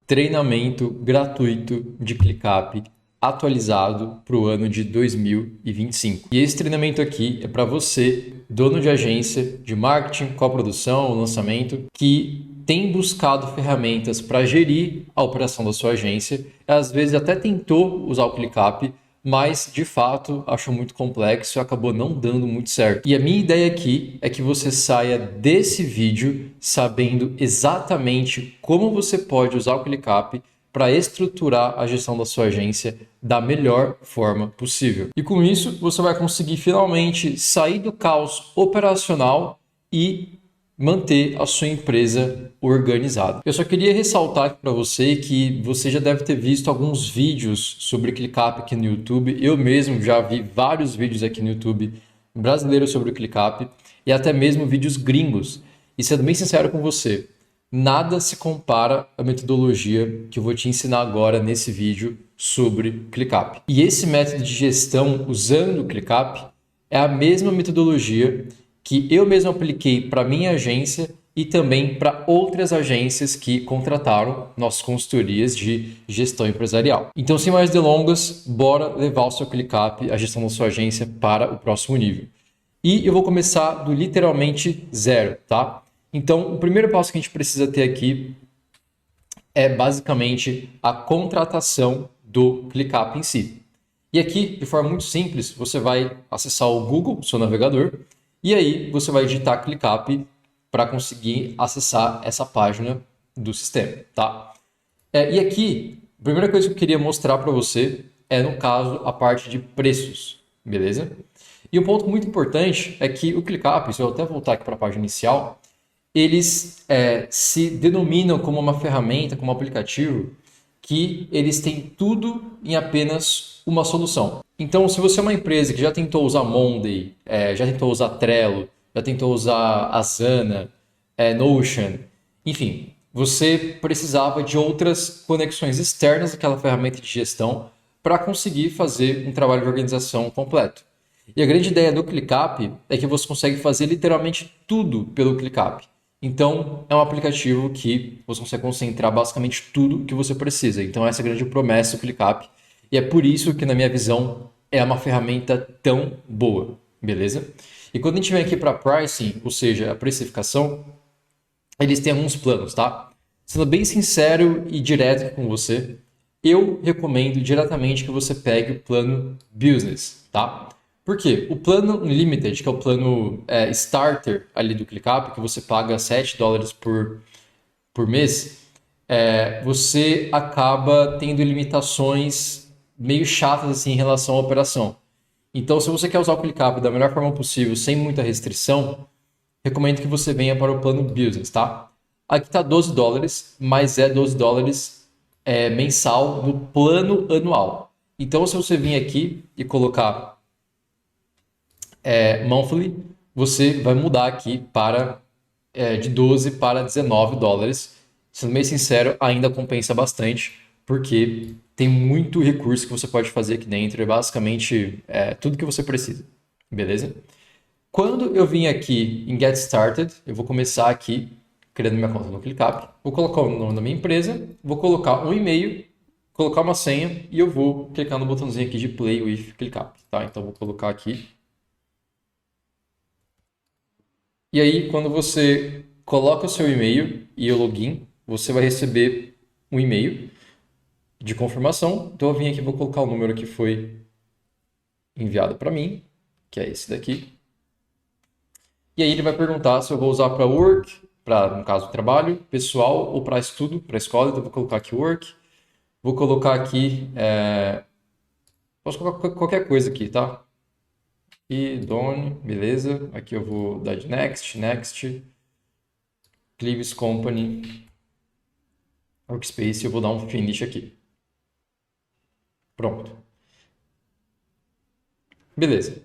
treinamento gratuito de ClickUp atualizado para o ano de 2025. E esse treinamento aqui é para você, dono de agência de marketing, coprodução, lançamento, que tem buscado ferramentas para gerir a operação da sua agência, às vezes até tentou usar o ClickUp, mas de fato achou muito complexo e acabou não dando muito certo. E a minha ideia aqui é que você saia desse vídeo sabendo exatamente como você pode usar o ClickUp para estruturar a gestão da sua agência da melhor forma possível. E com isso, você vai conseguir finalmente sair do caos operacional e manter a sua empresa organizada. Eu só queria ressaltar aqui para você que você já deve ter visto alguns vídeos sobre ClickUp aqui no YouTube. Eu mesmo já vi vários vídeos aqui no YouTube brasileiros sobre o ClickUp e até mesmo vídeos gringos. E sendo bem sincero com você, nada se compara à metodologia que eu vou te ensinar agora nesse vídeo sobre ClickUp. E esse método de gestão usando o ClickUp é a mesma metodologia que eu mesmo apliquei para minha agência e também para outras agências que contrataram nossas consultorias de gestão empresarial. Então, sem mais delongas, bora levar o seu ClickUp, a gestão da sua agência, para o próximo nível. E eu vou começar do literalmente zero, tá? Então, o primeiro passo que a gente precisa ter aqui é basicamente a contratação do ClickUp em si. E aqui, de forma muito simples, você vai acessar o Google, seu navegador, e aí você vai digitar ClickUp para conseguir acessar essa página do sistema, tá? E aqui, a primeira coisa que eu queria mostrar para você é, no caso, a parte de preços, beleza? E um ponto muito importante é que o ClickUp, se eu até voltar aqui para a página inicial, eles se denominam como uma ferramenta, como um aplicativo, que eles têm tudo em apenas uma solução. Então, se você é uma empresa que já tentou usar Monday, já tentou usar Trello, já tentou usar Asana, Notion, enfim, você precisava de outras conexões externas àquela ferramenta de gestão para conseguir fazer um trabalho de organização completo. E a grande ideia do ClickUp é que você consegue fazer literalmente tudo pelo ClickUp. Então, é um aplicativo que você consegue concentrar basicamente tudo que você precisa. Então, essa é a grande promessa do ClickUp. E é por isso que, na minha visão, é uma ferramenta tão boa, beleza? E quando a gente vem aqui para pricing, ou seja, a precificação, eles têm alguns planos, tá? Sendo bem sincero e direto com você, eu recomendo diretamente que você pegue o plano Business, tá? Por quê? O plano Unlimited, que é o plano Starter ali do ClickUp, que você paga $7 por mês, você acaba tendo limitações meio chatas assim, em relação à operação. Então, se você quer usar o ClickUp da melhor forma possível, sem muita restrição, recomendo que você venha para o plano Business, tá? Aqui está $12, mas é $12 mensal no plano anual. Então, se você vir aqui e colocar monthly, você vai mudar aqui para de 12 para $19. Sendo bem sincero, ainda compensa bastante, porque tem muito recurso que você pode fazer aqui dentro, é basicamente tudo que você precisa, beleza? Quando eu vim aqui em Get Started, eu vou começar aqui criando minha conta no ClickUp, vou colocar o nome da minha empresa, vou colocar um e-mail, colocar uma senha e eu vou clicar no botãozinho aqui de Play with ClickUp, tá? Então vou colocar aqui. E aí, quando você coloca o seu e-mail e o login, você vai receber um e-mail de confirmação. Então, eu vim aqui e vou colocar o número que foi enviado para mim, que é esse daqui. E aí, ele vai perguntar se eu vou usar para work, para, no caso, trabalho, pessoal, ou para estudo, para escola. Então, eu vou colocar aqui work. Vou colocar aqui... posso colocar qualquer coisa aqui, tá? E done, beleza. Aqui eu vou dar de next. Cleaves Company Workspace, eu vou dar um finish aqui. Pronto. Beleza.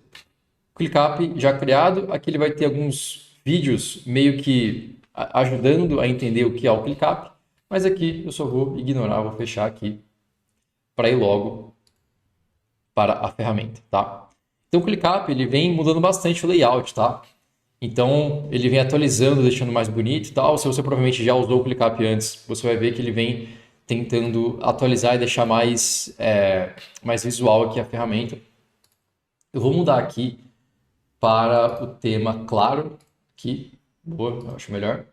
ClickUp já criado. Aqui ele vai ter alguns vídeos meio que ajudando a entender o que é o ClickUp. Mas aqui eu só vou ignorar, vou fechar aqui para ir logo para a ferramenta, tá? Então o ClickUp ele vem mudando bastante o layout, tá? Então ele vem atualizando, deixando mais bonito e tal. Se você provavelmente já usou o ClickUp antes, você vai ver que ele vem tentando atualizar e deixar mais visual aqui a ferramenta. Eu vou mudar aqui para o tema claro, aqui, boa, eu acho melhor.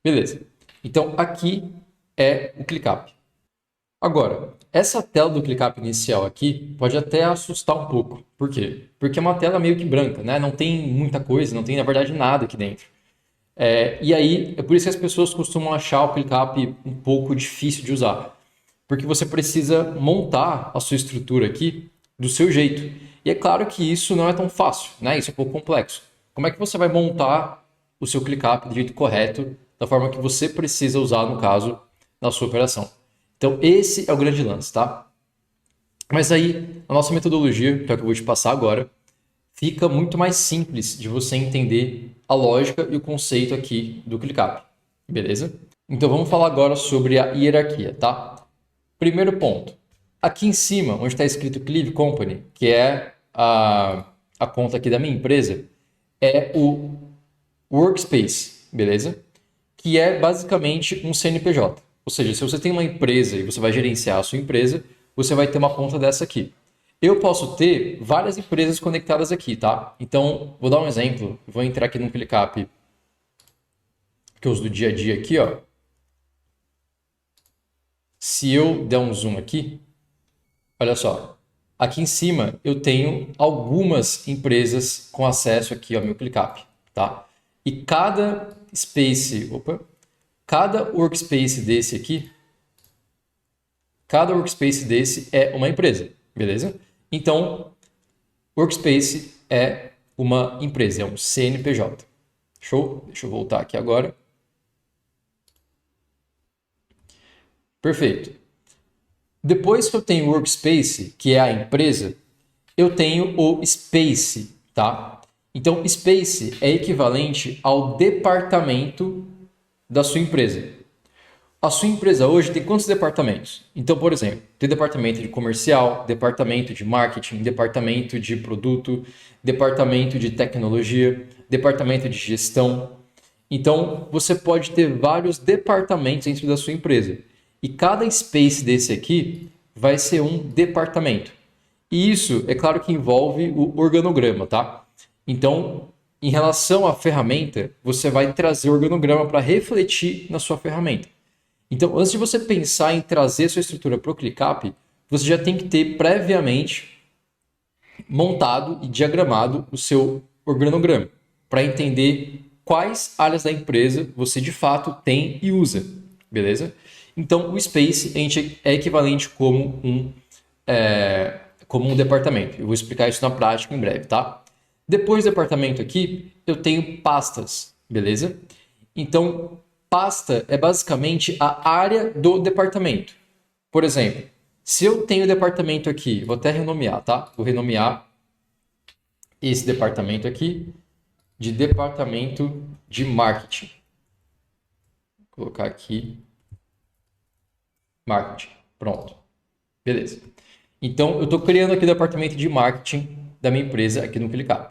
Beleza, então aqui é o ClickUp. Agora, essa tela do ClickUp inicial aqui pode até assustar um pouco. Por quê? Porque é uma tela meio que branca, né? Não tem muita coisa, não tem na verdade nada aqui dentro. E aí, é por isso que as pessoas costumam achar o ClickUp um pouco difícil de usar. Porque você precisa montar a sua estrutura aqui do seu jeito. E é claro que isso não é tão fácil, né? Isso é um pouco complexo. Como é que você vai montar o seu ClickUp do jeito correto, da forma que você precisa usar, no caso, na sua operação? Então, esse é o grande lance, tá? Mas aí, a nossa metodologia, que é o que eu vou te passar agora, fica muito mais simples de você entender a lógica e o conceito aqui do ClickUp, beleza? Então, vamos falar agora sobre a hierarquia, tá? Primeiro ponto. Aqui em cima, onde está escrito Clive Company, que é a conta aqui da minha empresa, é o Workspace, beleza? Que é basicamente um CNPJ. Ou seja, se você tem uma empresa e você vai gerenciar a sua empresa, você vai ter uma conta dessa aqui. Eu posso ter várias empresas conectadas aqui, tá? Então, vou dar um exemplo. Vou entrar aqui no ClickUp que eu uso do dia a dia aqui, ó. Se eu der um zoom aqui, olha só. Aqui em cima eu tenho algumas empresas com acesso aqui ao meu ClickUp, tá? E cada workspace desse aqui, cada workspace desse é uma empresa, beleza? Então, workspace é uma empresa, é um CNPJ. Show? Deixa eu voltar aqui agora. Perfeito. Depois que eu tenho o workspace, que é a empresa, eu tenho o space, tá? Então, space é equivalente ao departamento da sua empresa. A sua empresa hoje tem quantos departamentos? Então, por exemplo, tem departamento de comercial, departamento de marketing, departamento de produto, departamento de tecnologia, departamento de gestão. Então, você pode ter vários departamentos dentro da sua empresa. E cada space desse aqui vai ser um departamento. E isso, é claro que envolve o organograma, tá? Então, em relação à ferramenta, você vai trazer o organograma para refletir na sua ferramenta. Então, antes de você pensar em trazer sua estrutura para o ClickUp, você já tem que ter previamente montado e diagramado o seu organograma para entender quais áreas da empresa você de fato tem e usa, beleza? Então, o Space é equivalente como um departamento. Eu vou explicar isso na prática em breve, tá? Depois do departamento aqui, eu tenho pastas, beleza? Então, pasta é basicamente a área do departamento. Por exemplo, se eu tenho o departamento aqui, vou até renomear, tá? Vou renomear esse departamento aqui de departamento de marketing. Vou colocar aqui marketing. Pronto. Beleza. Então, eu estou criando aqui o departamento de marketing da minha empresa aqui no ClickUp.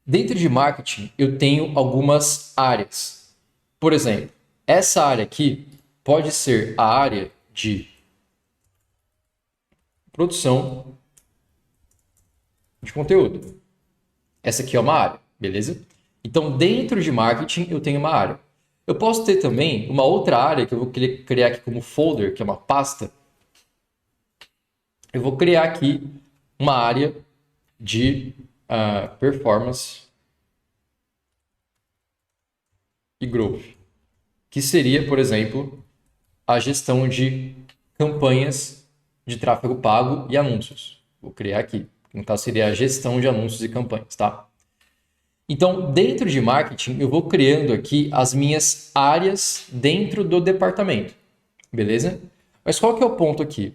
Dentro de marketing, eu tenho algumas áreas. Por exemplo, essa área aqui pode ser a área de produção de conteúdo. Essa aqui é uma área, beleza? Então, dentro de marketing, eu tenho uma área. Eu posso ter também uma outra área que eu vou criar aqui como folder, que é uma pasta. Eu vou criar aqui uma área de performance e growth, que seria, por exemplo, a gestão de campanhas de tráfego pago e anúncios. Vou criar aqui. No caso, seria a gestão de anúncios e campanhas, tá? Então, dentro de marketing, eu vou criando aqui as minhas áreas dentro do departamento, beleza? Mas qual que é o ponto aqui?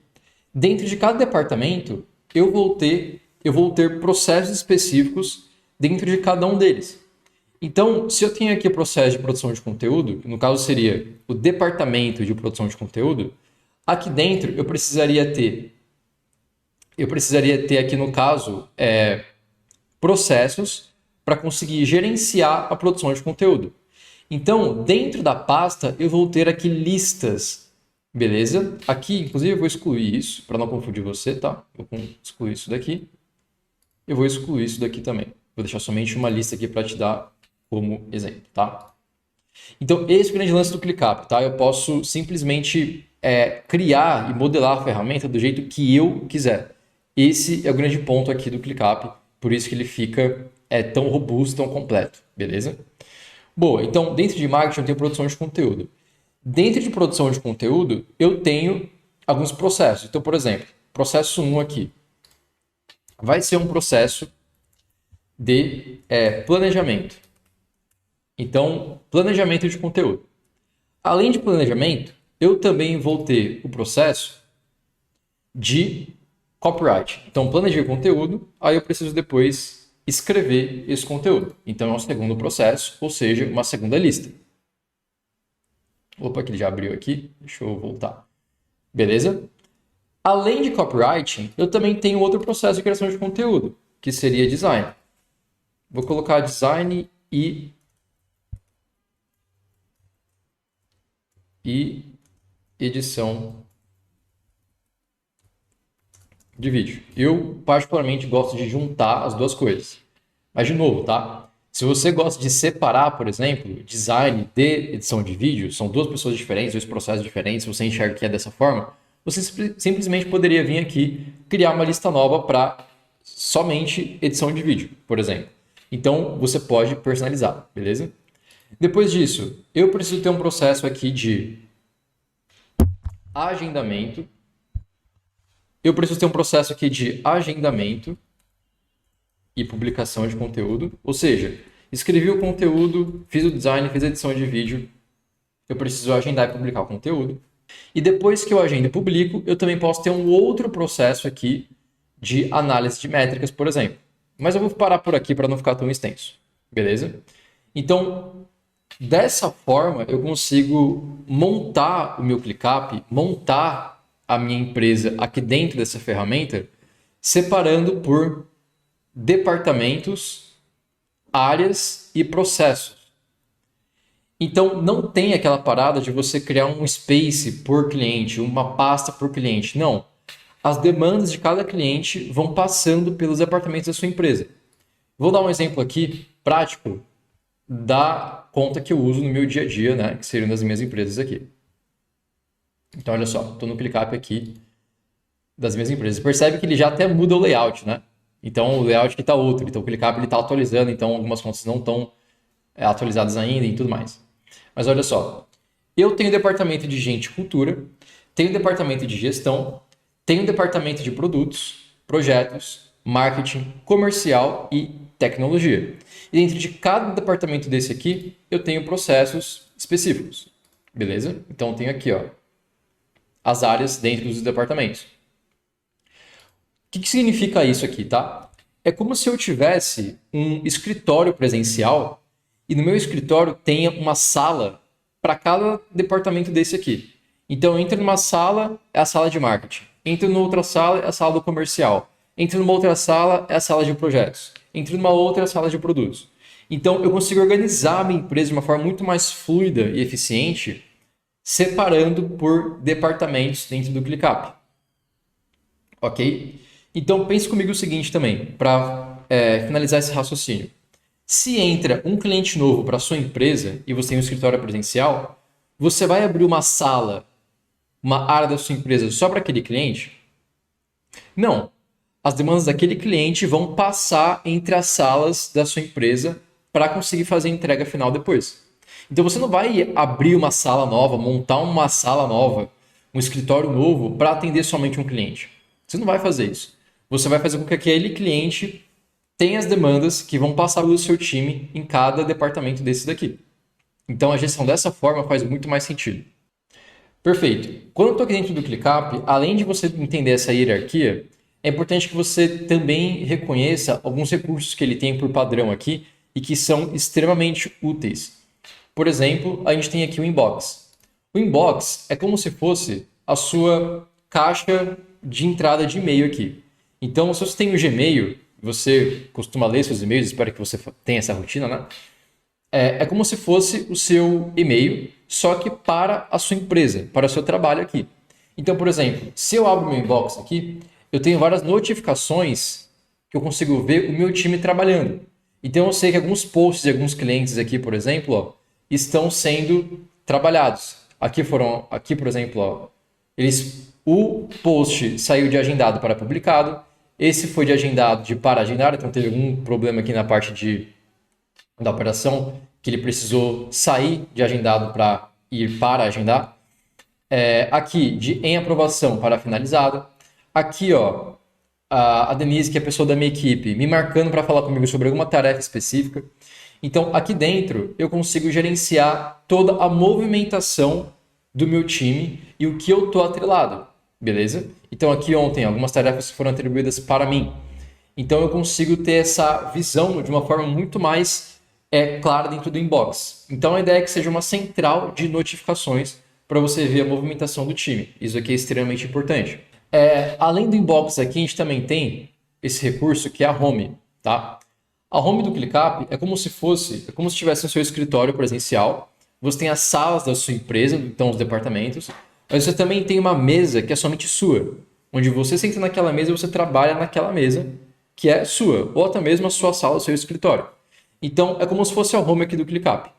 Dentro de cada departamento, eu vou ter processos específicos dentro de cada um deles. Então, se eu tenho aqui o processo de produção de conteúdo, no caso seria o departamento de produção de conteúdo, aqui dentro eu precisaria ter aqui no caso processos para conseguir gerenciar a produção de conteúdo. Então, dentro da pasta eu vou ter aqui listas, Beleza? Aqui, inclusive, eu vou excluir isso, para não confundir você, tá? Vou excluir isso daqui. Eu vou excluir isso daqui também. Vou deixar somente uma lista aqui para te dar como exemplo, tá? Então, esse é o grande lance do ClickUp, tá? Eu posso simplesmente criar e modelar a ferramenta do jeito que eu quiser. Esse é o grande ponto aqui do ClickUp, por isso que ele fica tão robusto, tão completo, beleza? Boa, então dentro de marketing eu tenho produção de conteúdo. Dentro de produção de conteúdo, eu tenho alguns processos. Então, por exemplo, processo 1 aqui vai ser um processo de planejamento. Então, planejamento de conteúdo. Além de planejamento, eu também vou ter o processo de copyright. Então, planejei o conteúdo, aí eu preciso depois escrever esse conteúdo. Então, é um segundo processo, ou seja, uma segunda lista. Opa, que ele já abriu aqui. Deixa eu voltar. Beleza? Além de copywriting, eu também tenho outro processo de criação de conteúdo, que seria design. Vou colocar design e edição de vídeo. Eu, particularmente, gosto de juntar as duas coisas. Mas, de novo, tá? Se você gosta de separar, por exemplo, design de edição de vídeo, são duas pessoas diferentes, dois processos diferentes, você enxerga que é dessa forma, você simplesmente poderia vir aqui criar uma lista nova para somente edição de vídeo, por exemplo. Então, você pode personalizar, beleza? Depois disso, eu preciso ter um processo aqui de agendamento. Eu preciso ter um processo aqui de agendamento e publicação de conteúdo. Ou seja, escrevi o conteúdo, fiz o design, fiz a edição de vídeo. Eu preciso agendar e publicar o conteúdo. E depois que eu agendo e publico, eu também posso ter um outro processo aqui de análise de métricas, por exemplo. Mas eu vou parar por aqui para não ficar tão extenso. Beleza? Então, dessa forma, eu consigo montar o meu ClickUp, montar a minha empresa aqui dentro dessa ferramenta, separando por departamentos, áreas e processos. Então, não tem aquela parada de você criar um space por cliente, uma pasta por cliente. Não. As demandas de cada cliente vão passando pelos departamentos da sua empresa. Vou dar um exemplo aqui prático da conta que eu uso no meu dia a dia, né? Que seriam das minhas empresas aqui. Então, olha só, estou no ClickUp aqui das minhas empresas. Percebe que ele já até muda o layout, né? Então, o layout aqui está outro. Então, o ClickUp está atualizando, então algumas contas não estão atualizadas ainda e tudo mais. Mas olha só, eu tenho departamento de gente e cultura, tenho departamento de gestão, tenho departamento de produtos, projetos, marketing, comercial e tecnologia. E dentro de cada departamento desse aqui, eu tenho processos específicos. Beleza? Então, eu tenho aqui, ó, as áreas dentro dos departamentos. O que significa isso aqui, tá? É como se eu tivesse um escritório presencial e no meu escritório tenha uma sala para cada departamento desse aqui. Então, eu entro numa sala, é a sala de marketing. Entro numa outra sala, é a sala do comercial. Entro numa outra sala, é a sala de projetos. Entro numa outra, é a sala de produtos. Então, eu consigo organizar a minha empresa de uma forma muito mais fluida e eficiente, separando por departamentos dentro do ClickUp. Ok? Então, pense comigo o seguinte também, para finalizar esse raciocínio. Se entra um cliente novo para a sua empresa e você tem um escritório presencial, você vai abrir uma sala, uma área da sua empresa só para aquele cliente? Não. As demandas daquele cliente vão passar entre as salas da sua empresa para conseguir fazer a entrega final depois. Então você não vai abrir uma sala nova, montar uma sala nova, um escritório novo para atender somente um cliente. Você não vai fazer isso. Você vai fazer com que aquele cliente tenha as demandas que vão passar pelo seu time em cada departamento desses daqui. Então a gestão dessa forma faz muito mais sentido. Perfeito. Quando eu estou aqui dentro do ClickUp, além de você entender essa hierarquia, é importante que você também reconheça alguns recursos que ele tem por padrão aqui e que são extremamente úteis. Por exemplo, a gente tem aqui o Inbox. O Inbox é como se fosse a sua caixa de entrada de e-mail aqui. Então, se você tem o Gmail, você costuma ler seus e-mails, espero que você tenha essa rotina, né? É como se fosse o seu e-mail só que para a sua empresa, para o seu trabalho aqui. Então, por exemplo, se eu abro meu inbox aqui, eu tenho várias notificações que eu consigo ver o meu time trabalhando. Então, eu sei que alguns posts de alguns clientes aqui, por exemplo, ó, estão sendo trabalhados. Aqui, por exemplo, ó, o post saiu de agendado para publicado. Esse foi de agendado de para agendar, então teve algum problema aqui na parte da operação que ele precisou sair de agendado para ir para agendar. Aqui, de em aprovação para finalizado. Aqui, ó, a Denise, que é a pessoa da minha equipe, me marcando para falar comigo sobre alguma tarefa específica. Então, aqui dentro, eu consigo gerenciar toda a movimentação do meu time e o que eu estou atrelado, beleza? Então, aqui ontem, algumas tarefas foram atribuídas para mim. Então, eu consigo ter essa visão de uma forma muito mais clara dentro do inbox. Então, a ideia é que seja uma central de notificações para você ver a movimentação do time. Isso aqui é extremamente importante. Além do inbox aqui, a gente também tem esse recurso que é a home, tá? A home do ClickUp é como se estivesse no seu escritório presencial. Você tem as salas da sua empresa, então os departamentos, mas você também tem uma mesa que é somente sua, onde você senta naquela mesa e você trabalha naquela mesa que é sua, ou até mesmo a sua sala, o seu escritório. Então, é como se fosse a home aqui do ClickUp.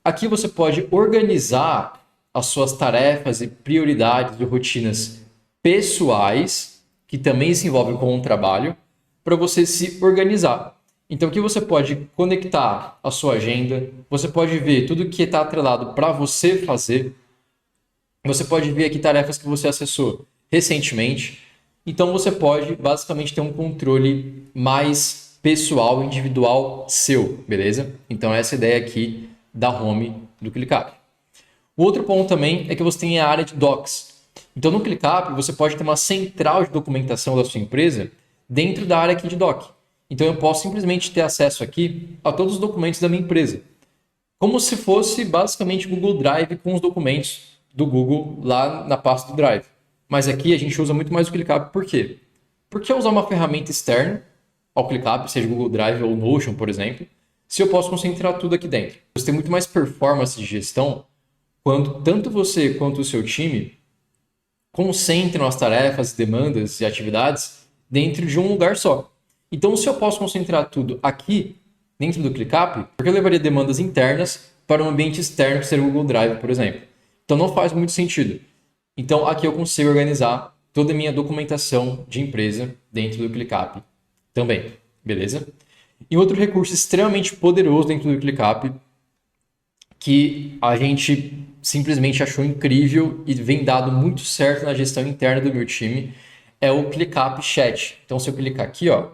Aqui você pode organizar as suas tarefas e prioridades e rotinas pessoais, que também se envolvem com o trabalho, para você se organizar. Então, aqui você pode conectar a sua agenda, você pode ver tudo que está atrelado para você fazer, você pode ver aqui tarefas que você acessou recentemente. Então, você pode basicamente ter um controle mais pessoal, individual seu, beleza? Então, essa é a ideia aqui da home do ClickUp. O outro ponto também é que você tem a área de Docs. Então, no ClickUp, você pode ter uma central de documentação da sua empresa dentro da área aqui de Doc. Então, eu posso simplesmente ter acesso aqui a todos os documentos da minha empresa. Como se fosse basicamente Google Drive com os documentos do Google lá na pasta do Drive. Mas aqui a gente usa muito mais o ClickUp. Por quê? Porque eu usar uma ferramenta externa ao ClickUp, seja Google Drive ou Notion, por exemplo, se eu posso concentrar tudo aqui dentro. Você tem muito mais performance de gestão quando tanto você quanto o seu time concentram as tarefas, demandas e atividades dentro de um lugar só. Então, se eu posso concentrar tudo aqui, dentro do ClickUp, porque eu levaria demandas internas para um ambiente externo, que seria o Google Drive, por exemplo. Então, não faz muito sentido. Então, aqui eu consigo organizar toda a minha documentação de empresa dentro do ClickUp também, beleza? E outro recurso extremamente poderoso dentro do ClickUp, que a gente simplesmente achou incrível e vem dado muito certo na gestão interna do meu time, é o ClickUp Chat. Então, se eu clicar aqui, ó,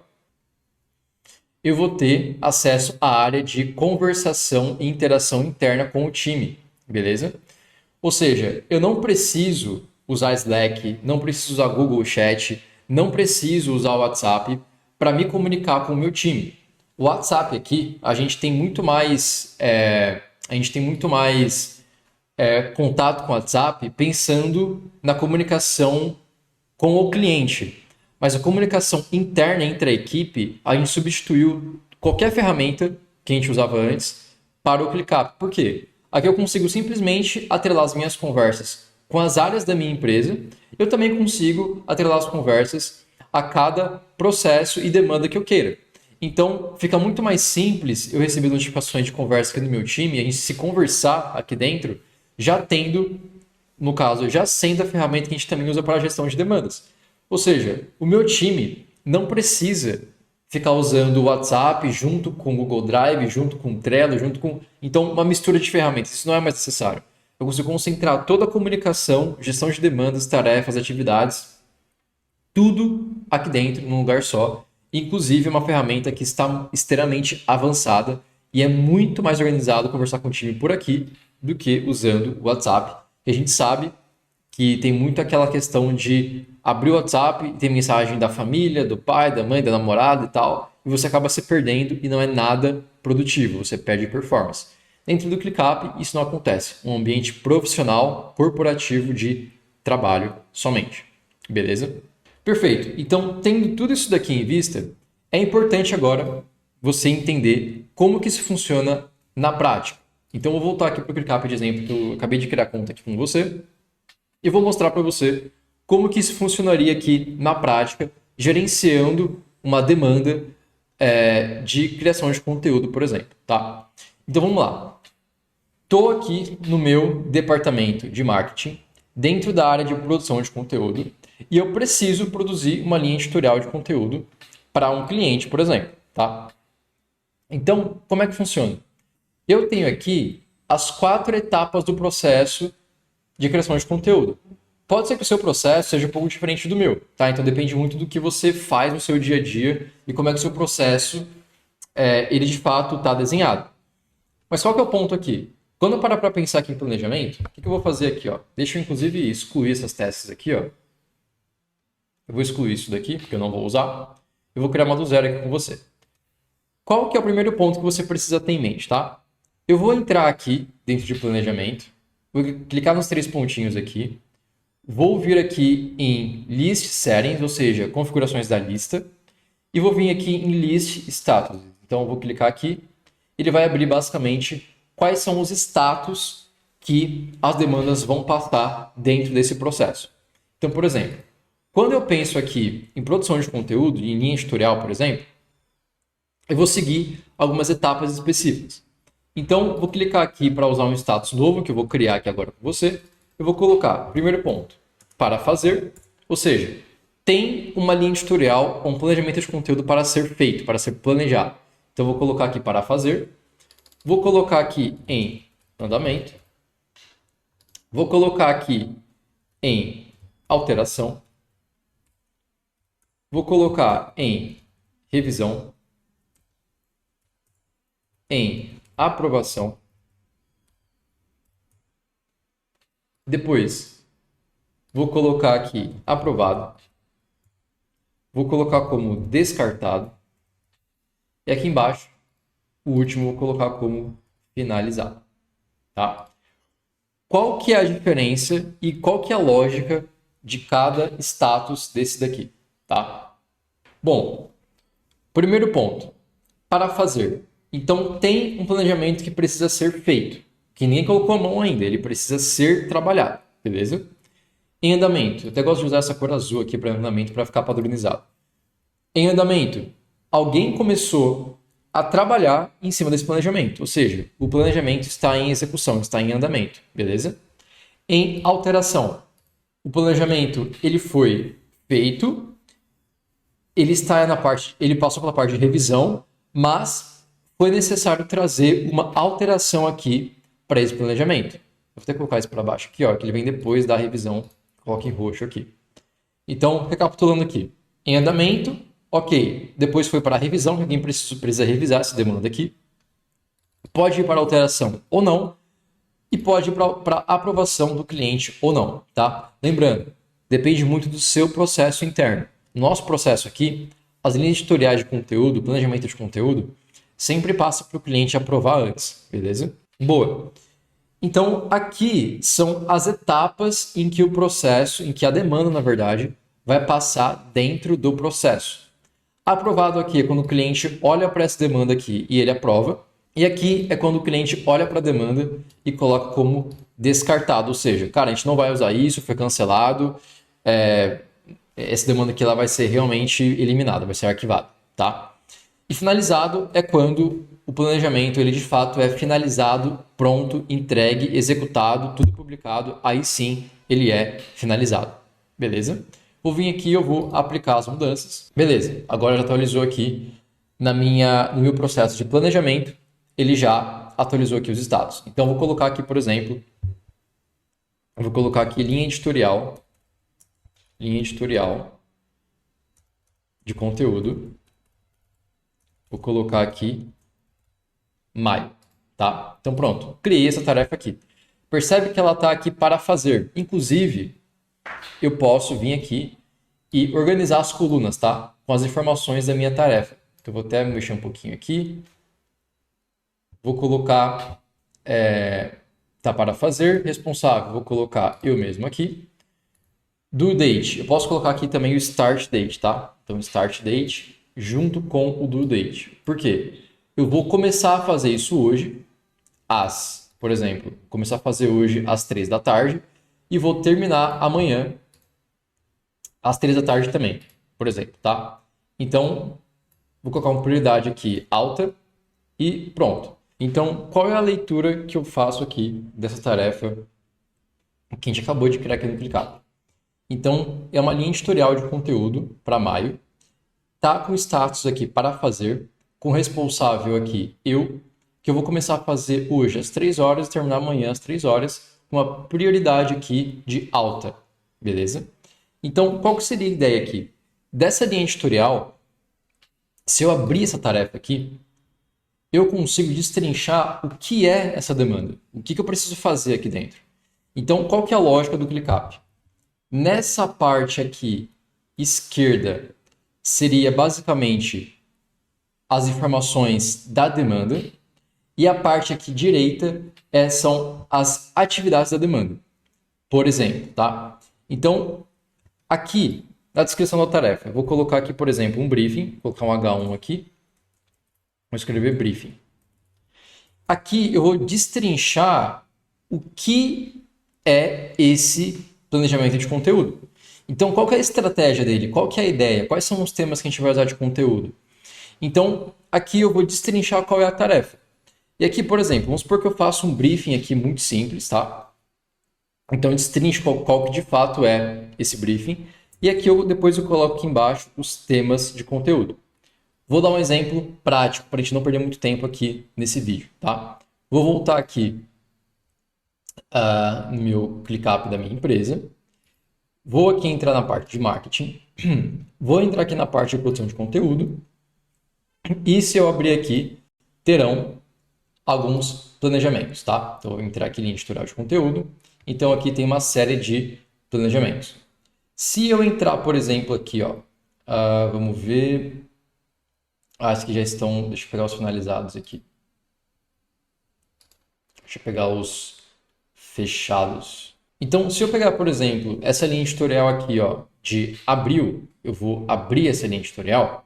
eu vou ter acesso à área de conversação e interação interna com o time, beleza? Ou seja, eu não preciso usar Slack, não preciso usar Google Chat, não preciso usar o WhatsApp para me comunicar com o meu time. O WhatsApp aqui, a gente tem muito mais, contato com o WhatsApp pensando na comunicação com o cliente. Mas a comunicação interna entre a equipe, a gente substituiu qualquer ferramenta que a gente usava antes para o ClickUp. Por quê? Aqui eu consigo simplesmente atrelar as minhas conversas com as áreas da minha empresa. Eu também consigo atrelar as conversas a cada processo e demanda que eu queira. Então, fica muito mais simples eu receber notificações de conversa aqui no meu time, a gente se conversar aqui dentro, já sendo a ferramenta que a gente também usa para a gestão de demandas. Ou seja, o meu time não precisa ficar usando o WhatsApp junto com o Google Drive, junto com o Trello, Então, uma mistura de ferramentas, isso não é mais necessário. Eu consigo concentrar toda a comunicação, gestão de demandas, tarefas, atividades, tudo aqui dentro, num lugar só. Inclusive, é uma ferramenta que está extremamente avançada e é muito mais organizado conversar com o time por aqui do que usando o WhatsApp. E a gente sabe que tem muito aquela questão de abrir o WhatsApp e ter mensagem da família, do pai, da mãe, da namorada e tal, e você acaba se perdendo e não é nada produtivo, você perde performance. Dentro do ClickUp, isso não acontece. Um ambiente profissional, corporativo de trabalho somente. Beleza? Perfeito. Então, tendo tudo isso daqui em vista, é importante agora você entender como que isso funciona na prática. Então, eu vou voltar aqui para o ClickUp de exemplo que eu acabei de criar conta aqui com você e vou mostrar para você como que isso funcionaria aqui na prática, gerenciando uma demanda de criação de conteúdo, por exemplo. Tá? Então, vamos lá. Estou aqui no meu departamento de marketing, dentro da área de produção de conteúdo, e eu preciso produzir uma linha editorial de conteúdo para um cliente, por exemplo. Tá? Então, como é que funciona? Eu tenho aqui as 4 etapas do processo de criação de conteúdo. Pode ser que o seu processo seja um pouco diferente do meu, tá? Então depende muito do que você faz no seu dia a dia e como é que o seu processo, ele de fato está desenhado. Mas qual que é o ponto aqui? Quando eu parar para pensar aqui em planejamento, o que eu vou fazer aqui? Ó? Deixa eu inclusive excluir essas testes aqui. Ó. Eu vou excluir isso daqui, porque eu não vou usar. Eu vou criar uma do zero aqui com você. Qual que é o primeiro ponto que você precisa ter em mente, tá? Eu vou entrar aqui dentro de planejamento, vou clicar nos 3 pontinhos aqui, vou vir aqui em List Settings, ou seja, configurações da lista, e vou vir aqui em List Status. Então, eu vou clicar aqui, ele vai abrir basicamente quais são os status que as demandas vão passar dentro desse processo. Então, por exemplo, quando eu penso aqui em produção de conteúdo, em linha editorial, por exemplo, eu vou seguir algumas etapas específicas. Então, vou clicar aqui para usar um status novo, que eu vou criar aqui agora com você. Eu vou colocar, primeiro ponto, para fazer, ou seja, tem uma linha editorial, um planejamento de conteúdo para ser feito, para ser planejado. Então, eu vou colocar aqui para fazer, vou colocar aqui em andamento, vou colocar aqui em alteração, vou colocar em revisão, em aprovação. Depois, vou colocar aqui aprovado. Vou colocar como descartado. E aqui embaixo, o último, vou colocar como finalizado. Tá? Qual que é a diferença e qual que é a lógica de cada status desse daqui? Tá? Bom, primeiro ponto, para fazer. Então, tem um planejamento que precisa ser feito, que ninguém colocou a mão ainda, ele precisa ser trabalhado, beleza? Em andamento, eu até gosto de usar essa cor azul aqui para andamento para ficar padronizado. Em andamento, alguém começou a trabalhar em cima desse planejamento, ou seja, o planejamento está em execução, está em andamento, beleza? Em alteração, o planejamento ele foi feito, ele passou pela parte de revisão, mas foi necessário trazer uma alteração aqui para esse planejamento. Vou até colocar isso para baixo aqui, ó, que ele vem depois da revisão, coloque em roxo aqui. Então, recapitulando aqui, em andamento, ok, depois foi para a revisão, que alguém precisa revisar essa demanda aqui. Pode ir para alteração ou não, e pode ir para aprovação do cliente ou não, tá? Lembrando, depende muito do seu processo interno. Nosso processo aqui, as linhas editoriais de conteúdo, planejamento de conteúdo, sempre passa para o cliente aprovar antes, beleza? Boa. Então, aqui são as etapas em que o processo, em que a demanda, na verdade, vai passar dentro do processo. Aprovado aqui é quando o cliente olha para essa demanda aqui e ele aprova. E aqui é quando o cliente olha para a demanda e coloca como descartado. Ou seja, cara, a gente não vai usar isso, foi cancelado. Essa demanda aqui ela vai ser realmente eliminada, vai ser arquivada, tá? E finalizado é quando o planejamento, ele de fato é finalizado, pronto, entregue, executado, tudo publicado, aí sim ele é finalizado, beleza? Vou vir aqui e eu vou aplicar as mudanças. Beleza, agora já atualizou aqui no meu processo de planejamento, ele já atualizou aqui os status. Então, vou colocar aqui, por exemplo, eu vou colocar aqui linha editorial de conteúdo. Vou colocar aqui maio, tá? Então, pronto, criei essa tarefa aqui. Percebe que ela está aqui para fazer. Inclusive, eu posso vir aqui e organizar as colunas, tá? Com as informações da minha tarefa. Então, vou até mexer um pouquinho aqui. Vou colocar, tá para fazer, responsável, vou colocar eu mesmo aqui. Due date, eu posso colocar aqui também o start date, tá? Então, start date junto com o due date. Por quê? Eu vou começar a fazer isso hoje, às por exemplo, começar a fazer hoje às 3 da tarde e vou terminar amanhã às 3 da tarde também, por exemplo, tá? Então, vou colocar uma prioridade aqui alta e pronto. Então, qual é a leitura que eu faço aqui dessa tarefa que a gente acabou de criar aqui no ClickUp? Então, é uma linha editorial de conteúdo para maio. Tá com status aqui para fazer, com responsável aqui eu, que eu vou começar a fazer hoje às 3 horas e terminar amanhã às 3 horas, com uma prioridade aqui de alta, beleza? Então, qual que seria a ideia aqui? Dessa linha editorial, se eu abrir essa tarefa aqui, eu consigo destrinchar o que é essa demanda, o que eu preciso fazer aqui dentro. Então, qual que é a lógica do ClickUp? Nessa parte aqui, esquerda, seria basicamente as informações da demanda e a parte aqui direita são as atividades da demanda, por exemplo, tá? Então, aqui na descrição da tarefa, eu vou colocar aqui, por exemplo, um briefing, vou colocar um H1 aqui, vou escrever briefing. Aqui eu vou destrinchar o que é esse planejamento de conteúdo. Então, qual que é a estratégia dele? Qual que é a ideia? Quais são os temas que a gente vai usar de conteúdo? Então, aqui eu vou destrinchar qual é a tarefa. E aqui, por exemplo, vamos supor que eu faço um briefing aqui muito simples, tá? Então, eu destrincho qual que de fato é esse briefing. E aqui depois eu coloco aqui embaixo os temas de conteúdo. Vou dar um exemplo prático para a gente não perder muito tempo aqui nesse vídeo, tá? Vou voltar aqui no meu ClickUp da minha empresa. Vou aqui entrar na parte de marketing, vou entrar aqui na parte de produção de conteúdo e se eu abrir aqui, terão alguns planejamentos, tá? Então, eu vou entrar aqui em editorial de conteúdo, então aqui tem uma série de planejamentos. Se eu entrar, por exemplo, aqui, ó, vamos ver, esses aqui já estão, deixa eu pegar os finalizados aqui. Deixa eu pegar os fechados. Então, se eu pegar, por exemplo, essa linha editorial aqui, ó, de abril, eu vou abrir essa linha editorial.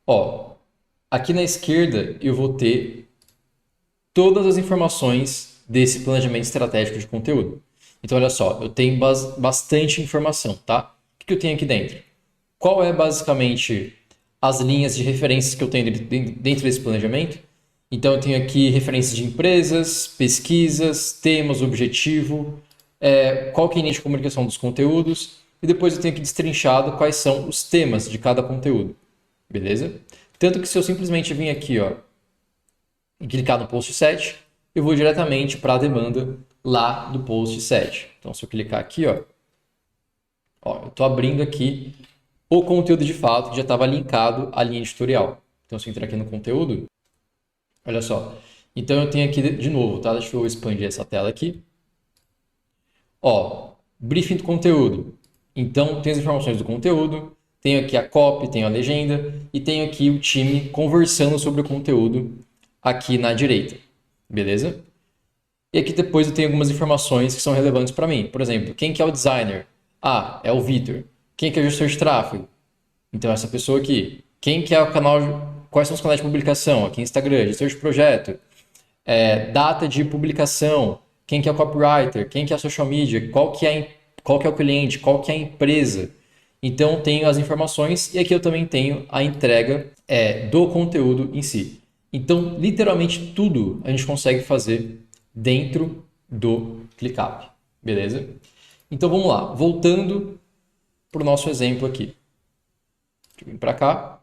Ó, aqui na esquerda eu vou ter todas as informações desse planejamento estratégico de conteúdo. Então, olha só, eu tenho bastante informação, tá? O que eu tenho aqui dentro? Qual é basicamente as linhas de referências que eu tenho dentro desse planejamento? Então, eu tenho aqui referências de empresas, pesquisas, temas, objetivo, qual que é a linha de comunicação dos conteúdos, e depois eu tenho aqui destrinchado quais são os temas de cada conteúdo, beleza? Tanto que se eu simplesmente vir aqui, ó, e clicar no post 7, eu vou diretamente para a demanda lá do post 7. Então, se eu clicar aqui, ó, eu estou abrindo aqui o conteúdo de fato que já estava linkado à linha editorial. Então, se eu entrar aqui no conteúdo, olha só. Então, eu tenho aqui de novo, tá? Deixa eu expandir essa tela aqui. Ó, briefing do conteúdo. Então, tem as informações do conteúdo, tenho aqui a copy, tenho a legenda e tenho aqui o time conversando sobre o conteúdo aqui na direita, beleza? E aqui depois eu tenho algumas informações que são relevantes para mim. Por exemplo, quem que é o designer? É o Vitor. Quem que é o gestor de tráfego? Então, essa pessoa aqui. Quem que é o canal... Quais são os canais de publicação? Aqui Instagram, gestor de projeto, data de publicação, quem que é o copywriter, quem que é a social media, qual que é o cliente, qual que é a empresa. Então, tenho as informações e aqui eu também tenho a entrega do conteúdo em si. Então, literalmente tudo a gente consegue fazer dentro do ClickUp, beleza? Então, vamos lá. Voltando para o nosso exemplo aqui. Deixa eu vir para cá.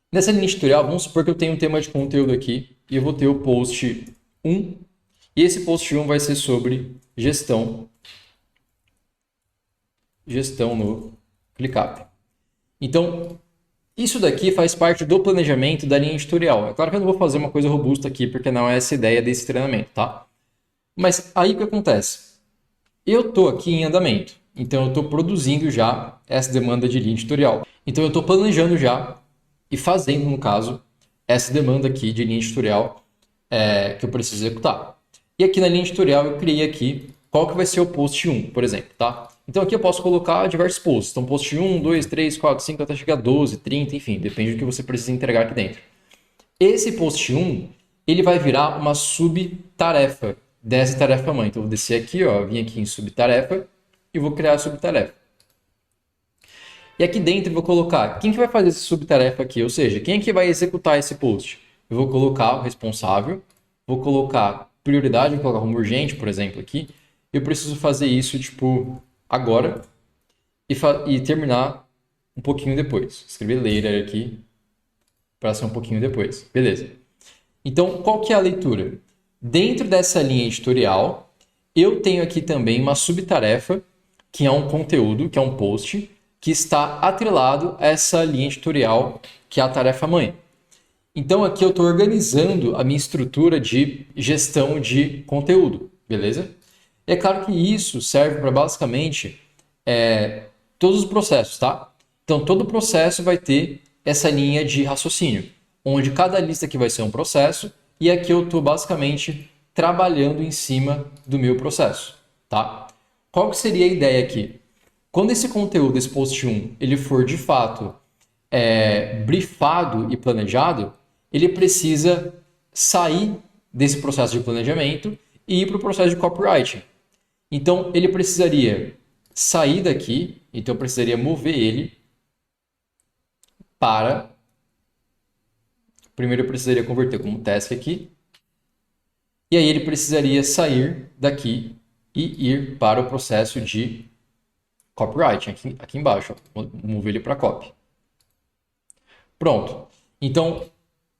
Nessa linha editorial, vamos supor que eu tenho um tema de conteúdo aqui e eu vou ter o post 1. E esse post 1 vai ser sobre gestão no ClickUp. Então, isso daqui faz parte do planejamento da linha editorial. É claro que eu não vou fazer uma coisa robusta aqui, porque não é essa a ideia desse treinamento, tá? Mas aí o que acontece? Eu estou aqui em andamento, então eu estou produzindo já essa demanda de linha editorial. Então eu estou planejando já e fazendo, no caso, essa demanda aqui de linha editorial que eu preciso executar. E aqui na linha editorial eu criei aqui qual que vai ser o post 1, por exemplo, tá? Então aqui eu posso colocar diversos posts. Então post 1, 2, 3, 4, 5, até chegar a 12, 30, enfim, depende do que você precisa entregar aqui dentro. Esse post 1, ele vai virar uma subtarefa dessa tarefa mãe. Então, eu vou descer aqui, ó, vim aqui em subtarefa e vou criar a subtarefa. E aqui dentro eu vou colocar quem que vai fazer essa subtarefa aqui, ou seja, quem é que vai executar esse post. Eu vou colocar o responsável, vou colocar prioridade, vou colocar como urgente, por exemplo, aqui. Eu preciso fazer isso, tipo, agora e terminar um pouquinho depois. Escrever later aqui para ser um pouquinho depois. Beleza. Então, qual que é a leitura? Dentro dessa linha editorial, eu tenho aqui também uma subtarefa, que é um conteúdo, que é um post, que está atrelado a essa linha editorial, que é a tarefa mãe. Então, aqui eu estou organizando a minha estrutura de gestão de conteúdo, beleza? É claro que isso serve para basicamente todos os processos, tá? Então, todo processo vai ter essa linha de raciocínio, onde cada lista aqui vai ser um processo e aqui eu estou basicamente trabalhando em cima do meu processo, tá? Qual que seria a ideia aqui? Quando esse conteúdo, esse post 1, ele for de fato briefado e planejado, ele precisa sair desse processo de planejamento e ir para o processo de copywriting. Então, ele precisaria sair daqui, então eu precisaria mover ele para... Primeiro eu precisaria converter como task aqui. E aí ele precisaria sair daqui e ir para o processo de copywriting, aqui embaixo. Ó. Vou mover ele para copy. Pronto. Então,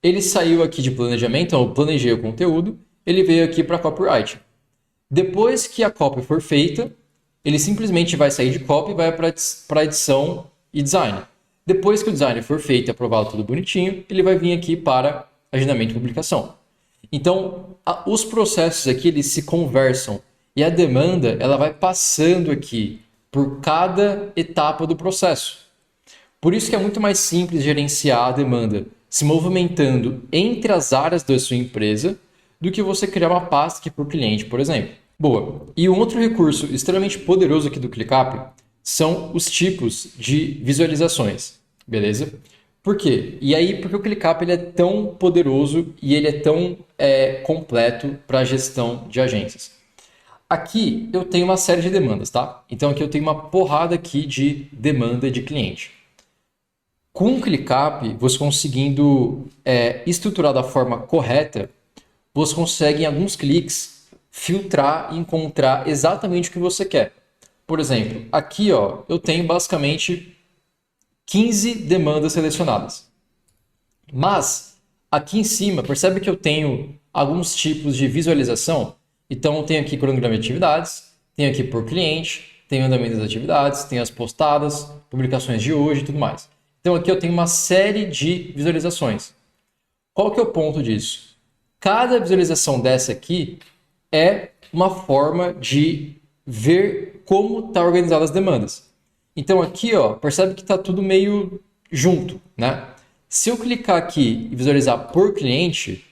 ele saiu aqui de planejamento, então eu planejei o conteúdo, ele veio aqui para copywriting. Depois que a copy for feita, ele simplesmente vai sair de copy e vai para edição e design. Depois que o design for feito e aprovado tudo bonitinho, ele vai vir aqui para agendamento e publicação. Então, os processos aqui eles se conversam e a demanda ela vai passando aqui por cada etapa do processo. Por isso que é muito mais simples gerenciar a demanda se movimentando entre as áreas da sua empresa do que você criar uma pasta aqui por cliente, por exemplo. Boa. E um outro recurso extremamente poderoso aqui do ClickUp são os tipos de visualizações, beleza? Por quê? E aí, porque o ClickUp ele é tão poderoso e ele é tão completo para a gestão de agências. Aqui eu tenho uma série de demandas, tá? Então aqui eu tenho uma porrada aqui de demanda de cliente. Com o ClickUp, você conseguindo estruturar da forma correta, você consegue em alguns cliques filtrar e encontrar exatamente o que você quer. Por exemplo, aqui ó, eu tenho basicamente 15 demandas selecionadas. Mas aqui em cima, percebe que eu tenho alguns tipos de visualização? Então eu tenho aqui cronograma de atividades, tenho aqui por cliente, tenho andamento das atividades, tenho as postadas, publicações de hoje e tudo mais. Então aqui eu tenho uma série de visualizações. Qual que é o ponto disso? Cada visualização dessa aqui é uma forma de ver como está organizada as demandas. Então aqui, ó, percebe que está tudo meio junto, né? Se eu clicar aqui e visualizar por cliente,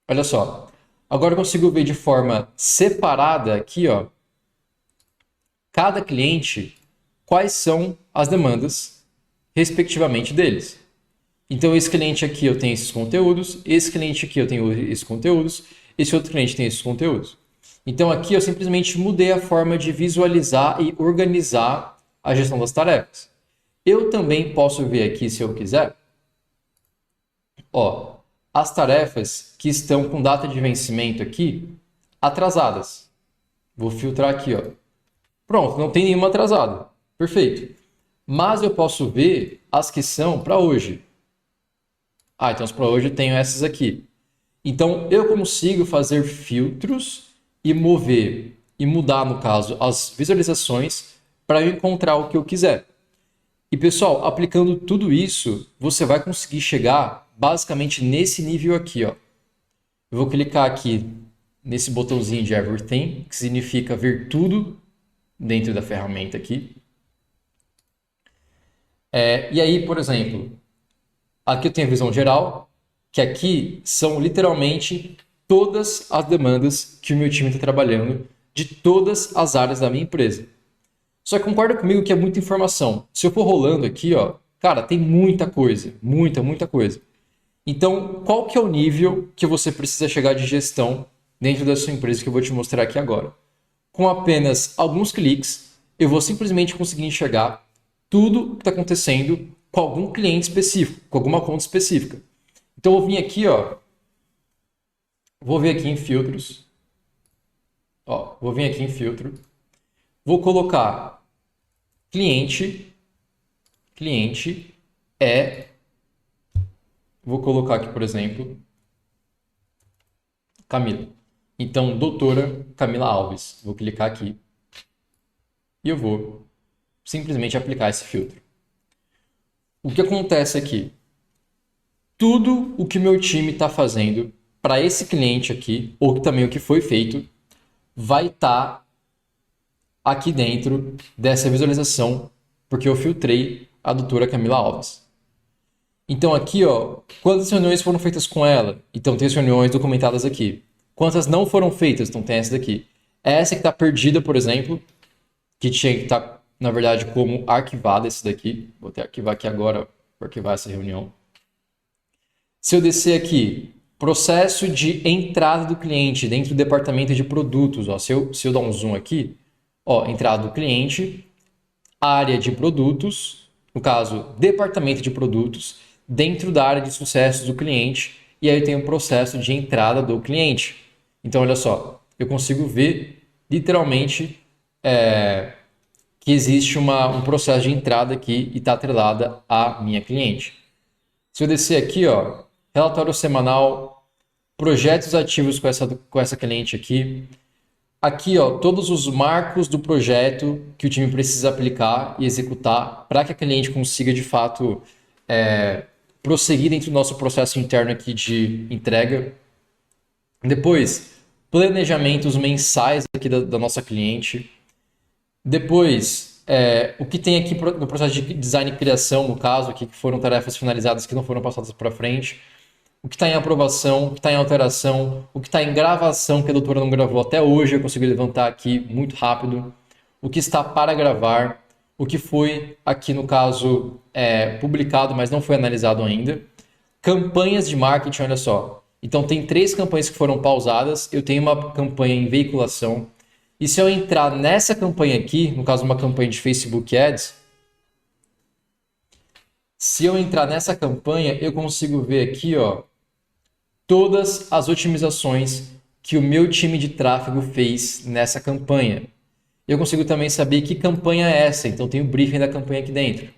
olha só, agora eu consigo ver de forma separada aqui, ó, cada cliente, quais são as demandas respectivamente deles. Então esse cliente aqui eu tenho esses conteúdos, esse cliente aqui eu tenho esses conteúdos, esse outro cliente tem esses conteúdos. Então aqui eu simplesmente mudei a forma de visualizar e organizar a gestão das tarefas. Eu também posso ver aqui, se eu quiser, ó, as tarefas que estão com data de vencimento aqui atrasadas. Vou filtrar aqui, ó. Pronto, não tem nenhuma atrasada. Perfeito. Mas eu posso ver as que são para hoje. Ah, então as para hoje eu tenho essas aqui. Então eu consigo fazer filtros e mover e mudar, no caso, as visualizações para eu encontrar o que eu quiser. E pessoal, aplicando tudo isso, você vai conseguir chegar basicamente nesse nível aqui, ó. Eu vou clicar aqui nesse botãozinho de Everything, que significa ver tudo dentro da ferramenta aqui. E aí, por exemplo, aqui eu tenho a visão geral, que aqui são literalmente todas as demandas que o meu time está trabalhando de todas as áreas da minha empresa. Só que concorda comigo que é muita informação. Se eu for rolando aqui, ó, cara, tem muita coisa, muita coisa. Então, qual que é o nível que você precisa chegar de gestão dentro da sua empresa que eu vou te mostrar aqui agora? Com apenas alguns cliques, eu vou simplesmente conseguir enxergar tudo que está acontecendo com algum cliente específico, com alguma conta específica. Então, eu vou vir aqui, ó, vou vir aqui em filtros, ó, vou vir aqui em filtro, vou colocar cliente é, vou colocar aqui, por exemplo, Camila. Então, doutora Camila Alves. Vou clicar aqui e eu vou simplesmente aplicar esse filtro. O que acontece aqui? Tudo o que meu time está fazendo para esse cliente aqui, ou também o que foi feito, vai estar aqui dentro dessa visualização, porque eu filtrei a doutora Camila Alves. Então aqui, ó, quantas reuniões foram feitas com ela? Então tem as reuniões documentadas aqui. Quantas não foram feitas? Então tem essa daqui. Essa que está perdida, por exemplo, que tinha que estar, na verdade, como arquivada esse daqui. Vou até arquivar aqui agora para arquivar essa reunião. Se eu descer aqui, processo de entrada do cliente dentro do departamento de produtos. Ó, se eu dar um zoom aqui, ó, entrada do cliente, área de produtos, no caso, departamento de produtos, dentro da área de sucessos do cliente, e aí tem o processo de entrada do cliente. Então, olha só, eu consigo ver literalmente que existe um processo de entrada aqui e está atrelada à minha cliente. Se eu descer aqui, ó, relatório semanal, projetos ativos com essa cliente aqui. Aqui, ó, todos os marcos do projeto que o time precisa aplicar e executar para que a cliente consiga, de fato, prosseguir dentro do nosso processo interno aqui de entrega. Depois, planejamentos mensais aqui da nossa cliente. Depois, o que tem aqui no processo de design e criação, no caso, aqui, que foram tarefas finalizadas que não foram passadas para frente. O que está em aprovação, o que está em alteração, o que está em gravação, que a doutora não gravou até hoje, eu consigo levantar aqui muito rápido. O que está para gravar, o que foi aqui no caso publicado, mas não foi analisado ainda. Campanhas de marketing, olha só. Então tem 3 campanhas que foram pausadas, eu tenho uma campanha em veiculação. E se eu entrar nessa campanha aqui, no caso uma campanha de Facebook Ads, se eu entrar nessa campanha, eu consigo ver aqui, ó, todas as otimizações que o meu time de tráfego fez nessa campanha. Eu consigo também saber que campanha é essa, então tem o briefing da campanha aqui dentro.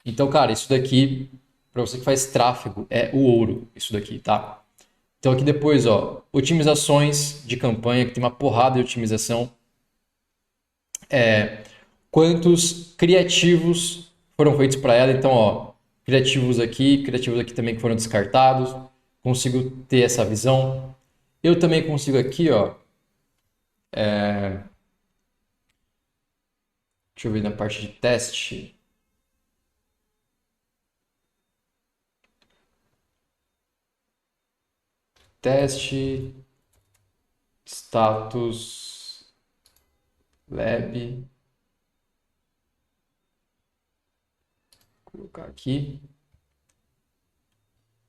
Então, cara, isso daqui, para você que faz tráfego, é o ouro, isso daqui, tá? Então aqui depois, ó, otimizações de campanha, que tem uma porrada de otimização. Quantos criativos foram feitos para ela, então, ó, criativos aqui também que foram descartados. Consigo ter essa visão. Eu também consigo aqui, ó, deixa eu ver na parte de teste. Teste, status, lab. Vou colocar aqui.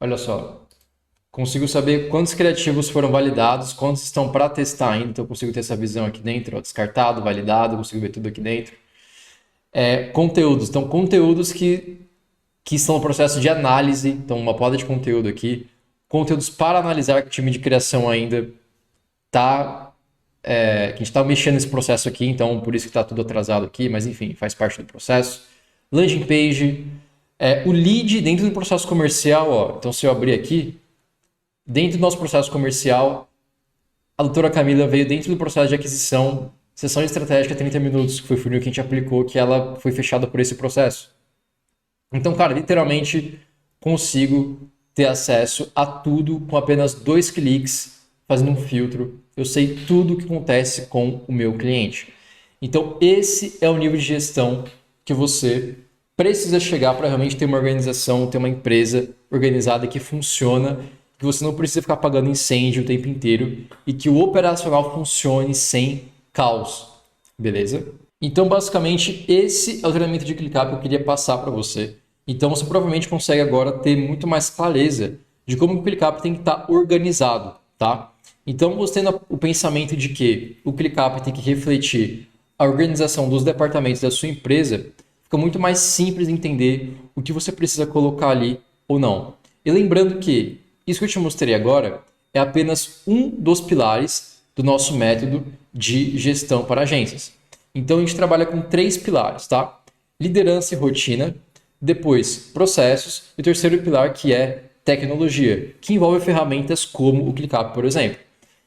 Olha só. Consigo saber quantos criativos foram validados, quantos estão para testar ainda. Então, eu consigo ter essa visão aqui dentro, ó, descartado, validado, consigo ver tudo aqui dentro. Conteúdos. Então, conteúdos que estão no processo de análise. Então, uma poda de conteúdo aqui. Conteúdos para analisar que o time de criação ainda está... que a gente está mexendo nesse processo aqui, então por isso que está tudo atrasado aqui, mas enfim, faz parte do processo. Landing page. O lead dentro do processo comercial, ó. Então, se eu abrir aqui, dentro do nosso processo comercial, a doutora Camila veio dentro do processo de aquisição, sessão estratégica 30 minutos, que foi o funil que a gente aplicou, que ela foi fechada por esse processo. Então, cara, literalmente consigo ter acesso a tudo com apenas 2 cliques, fazendo um filtro. Eu sei tudo o que acontece com o meu cliente. Então, esse é o nível de gestão que você precisa chegar para realmente ter uma organização, ter uma empresa organizada que funciona, que você não precisa ficar apagando incêndio o tempo inteiro e que o operacional funcione sem caos, beleza? Então, basicamente, esse é o treinamento de ClickUp que eu queria passar para você. Então, você provavelmente consegue agora ter muito mais clareza de como o ClickUp tem que estar organizado, tá? Então, você tendo o pensamento de que o ClickUp tem que refletir a organização dos departamentos da sua empresa, fica muito mais simples de entender o que você precisa colocar ali ou não. E lembrando que isso que eu te mostrei agora é apenas um dos pilares do nosso método de gestão para agências. Então, a gente trabalha com 3 pilares, tá? Liderança e rotina, depois processos e o terceiro pilar que é tecnologia, que envolve ferramentas como o ClickUp, por exemplo.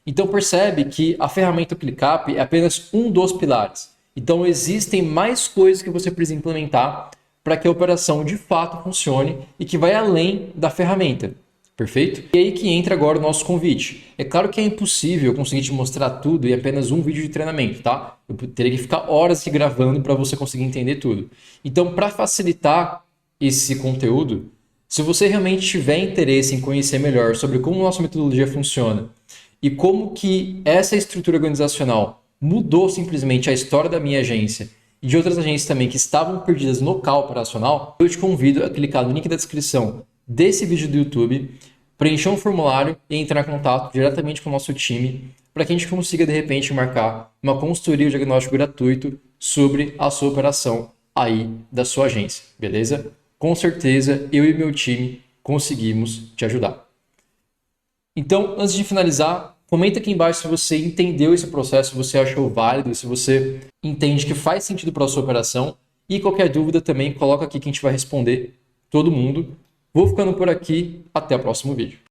Então percebe que a ferramenta ClickUp é apenas um dos pilares. Então existem mais coisas que você precisa implementar para que a operação de fato funcione e que vai além da ferramenta. Perfeito? E aí que entra agora o nosso convite. É claro que é impossível eu conseguir te mostrar tudo em apenas um vídeo de treinamento, tá? Eu teria que ficar horas aqui gravando para você conseguir entender tudo. Então, para facilitar esse conteúdo, se você realmente tiver interesse em conhecer melhor sobre como nossa metodologia funciona e como que essa estrutura organizacional mudou simplesmente a história da minha agência e de outras agências também que estavam perdidas no caos operacional, eu te convido a clicar no link da descrição desse vídeo do YouTube, preencher um formulário e entrar em contato diretamente com o nosso time para que a gente consiga, de repente, marcar uma consultoria ou diagnóstico gratuito sobre a sua operação aí da sua agência, beleza? Com certeza, eu e meu time conseguimos te ajudar. Então, antes de finalizar, comenta aqui embaixo se você entendeu esse processo, se você achou válido, se você entende que faz sentido para a sua operação. E qualquer dúvida também, coloca aqui que a gente vai responder todo mundo. Vou ficando por aqui, até o próximo vídeo.